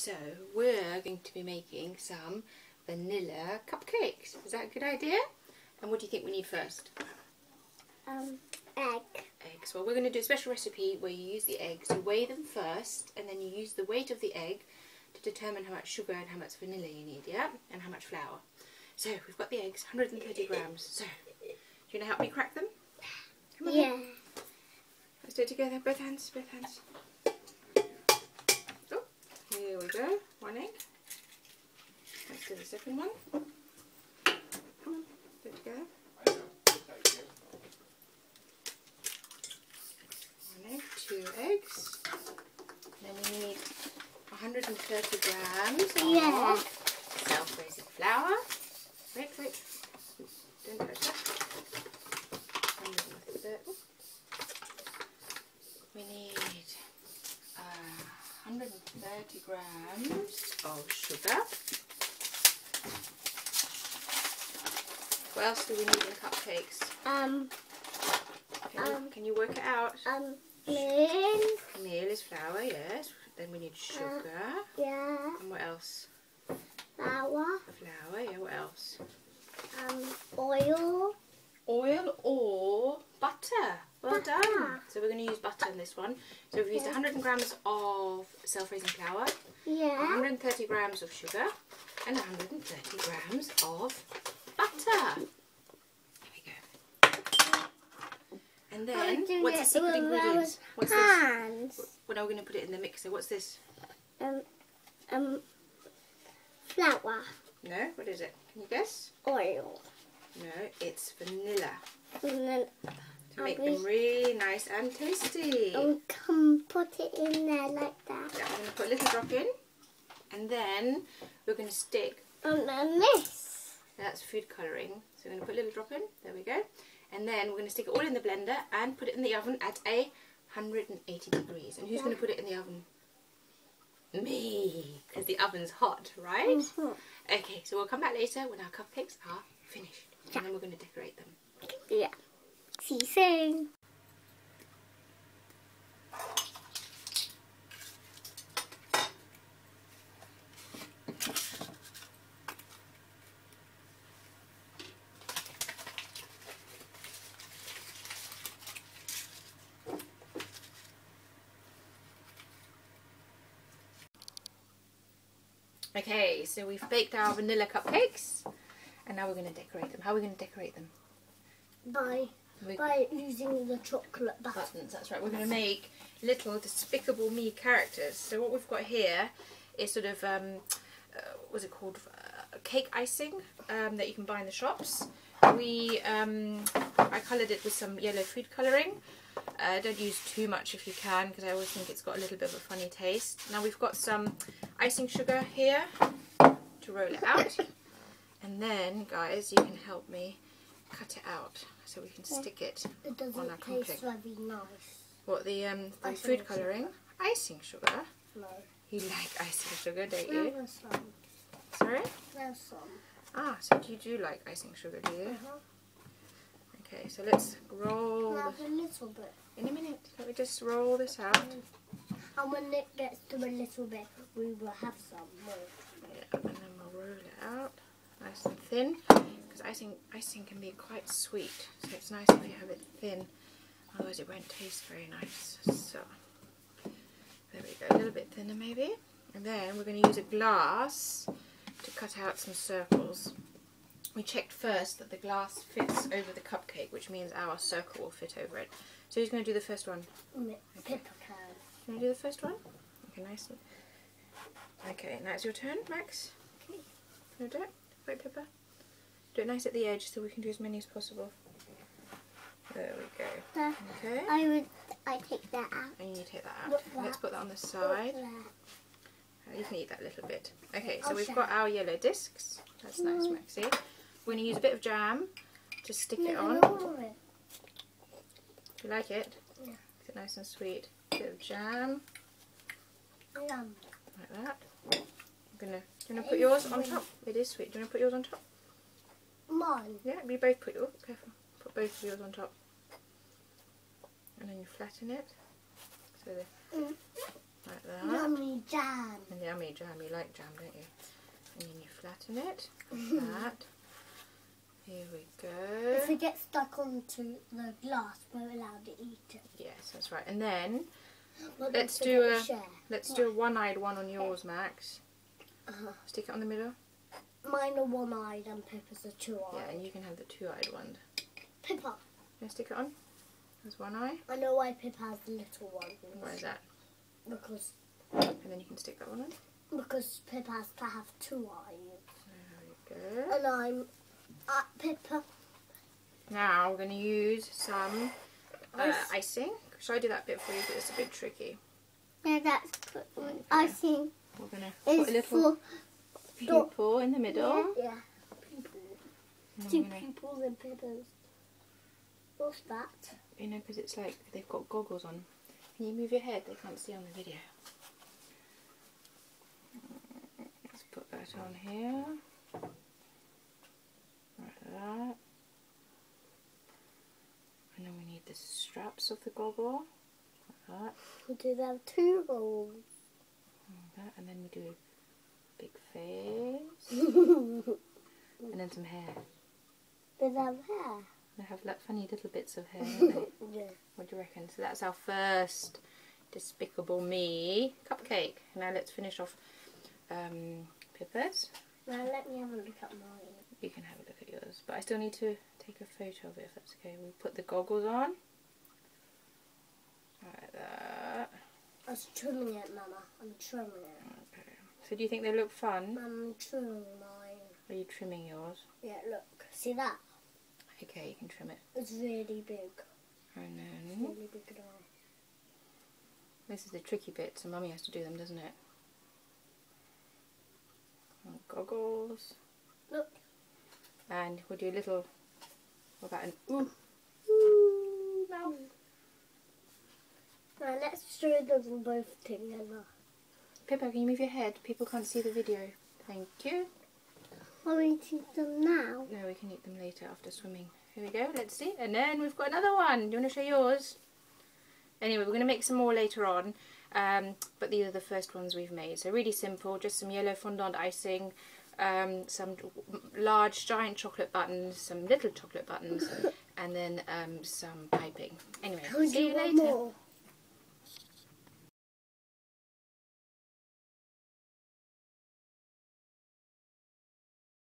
So we're going to be making some vanilla cupcakes. Is that a good idea? And what do you think we need first? Egg. Eggs. Well, we're going to do a special recipe where you use the eggs, you weigh them first, and then you use the weight of the egg to determine how much sugar and how much vanilla you need, yeah? And how much flour. So we've got the eggs, 130 grams. So, do you want to help me crack them? Come on. Yeah. Then. Let's do it together. Both hands, both hands. Oh, here we go. One egg. Let's do the second one. Come on, do it together. One egg, 2 eggs. Then we need 130 grams of self-raising flour. Wait. Don't touch that. 130. We need 130 grams of sugar. What else do we need in cupcakes? Can you work it out? Meal. Meal is flour, yes. Then we need sugar. Yeah. And what else? Flour. Flour, yeah. What else? Oil. Oil or butter. Well Butter. done. So we're going to use butter in this one. So we've used 100 grams of self-raising flour, Yeah. 130 grams of sugar, and 130 grams of butter. There we go. And then, what's the secret ingredient? What's hands. this? Well, now we're going to put it in the mixer. What's this? Flour. No, what is it? Can you guess? Oil. No, it's vanilla. And then To make them really nice and tasty. come put it in there like that. Yeah, I'm going to put a little drop in, and then we're going to stick. And then this. That's food colouring. So we're going to put a little drop in. There we go. And then we're going to stick it all in the blender and put it in the oven at 180 degrees. And who's going to put it in the oven? Me, because the oven's hot, right? Okay, so we'll come back later when our cupcakes are finished. And then we're going to decorate them. Yeah. See you soon. Okay, so we've baked our vanilla cupcakes, and now we're going to decorate them. How are we going to decorate them? By using the chocolate buttons. That's right. We're going to make little Despicable Me characters. So what we've got here is sort of, what's it called? Cake icing that you can buy in the shops. I coloured it with some yellow food colouring. Don't use too much if you can, because I always think it's got a little bit of a funny taste. Now we've got some icing sugar here to roll it out. And then, guys, you can help me cut it out so we can stick it on our cupcake. It doesn't taste very nice. What, the food colouring? Icing sugar? No. You like icing sugar, don't you? There's some. Sorry? There's some. Ah, so you do like icing sugar, do you? Okay, so let's roll. Have a little bit. In a minute. Let me just roll this out. And when it gets to a little bit, we will have some more. Yeah, and then we'll roll it out nice and thin, because icing can be quite sweet, so it's nice if you have it thin, otherwise it won't taste very nice. So there we go, a little bit thinner maybe, and then we're going to use a glass to cut out some circles. We checked first that the glass fits over the cupcake, which means our circle will fit over it. So who's going to do the first one? Okay. You want to do the first one? Okay, nice. Okay, now it's your turn, Max. Okay. You want to do it? White paper. Do it nice at the edge so we can do as many as possible. There we go. Okay. I take that out. And you take that out. Let's put that on the side. You can eat that little bit. Okay, so we've got our yellow discs. That's nice, Maxie. We're going to use a bit of jam to stick it on. Do you like it? Yeah. Is it nice and sweet? A bit of jam. Like that. Do you want to put yours on top? It is sweet. Do you want to put yours on top? Mine? Yeah, we both put yours. Careful. Put both of yours on top. And then you flatten it. So like that. Yummy jam. And yummy jam, you like jam, don't you? And then you flatten it, like that. Here we go. If it gets stuck onto the glass, we're allowed to eat it. Yes, that's right. And then But let's do a one-eyed one on yours, Max. Stick it on the middle. Mine are one-eyed and Pippa's are two-eyed. Yeah, and you can have the two-eyed one. Pippa. Can I stick it on? There's one eye. I know why Pippa has the little one. Why is that? Because And then you can stick that one on. Because Pippa has to have two eyes. There we go. And I'm at Pippa. Now we're going to use some icing. Should I do that bit for you? But it's a bit tricky. Yeah, that's icing. We're going to put a little pupil in the middle. Yeah. Pupil. Two pupils and Pippas. What's that? You know, because it's like they've got goggles on. Can you move your head? They can't see on the video. Let's put that on here. Like that. And then we need the straps of the goggle. Like that. We do have two holes. Like that. And then we do a big face. And then some hair. They have hair. They have like funny little bits of hair, don't they? Yeah. What do you reckon? So that's our first Despicable Me cupcake. Now let's finish off Pippa's. Now let me have a look at mine. You can have a look at yours, but I still need to take a photo of it if that's okay. We'll put the goggles on. Like that. I was trimming it, Mama. I'm trimming it. Okay. So do you think they look fun? I'm trimming mine. Are you trimming yours? Yeah, look. See that? Okay, you can trim it. It's really big. And It's then really big and all. this is the tricky bit, so Mummy has to do them, doesn't it? And goggles. Look. And we'll do a little, what about an ooh mouth? Now let's show them both together. Pippa, can you move your head? People can't see the video. Thank you. Are we eating them now? No, we can eat them later after swimming. Here we go, let's see. And then we've got another one. Do you want to show yours? Anyway, we're going to make some more later on. But these are the first ones we've made. So really simple, just some yellow fondant icing, some large giant chocolate buttons, some little chocolate buttons, and then some piping. Anyway, see you later.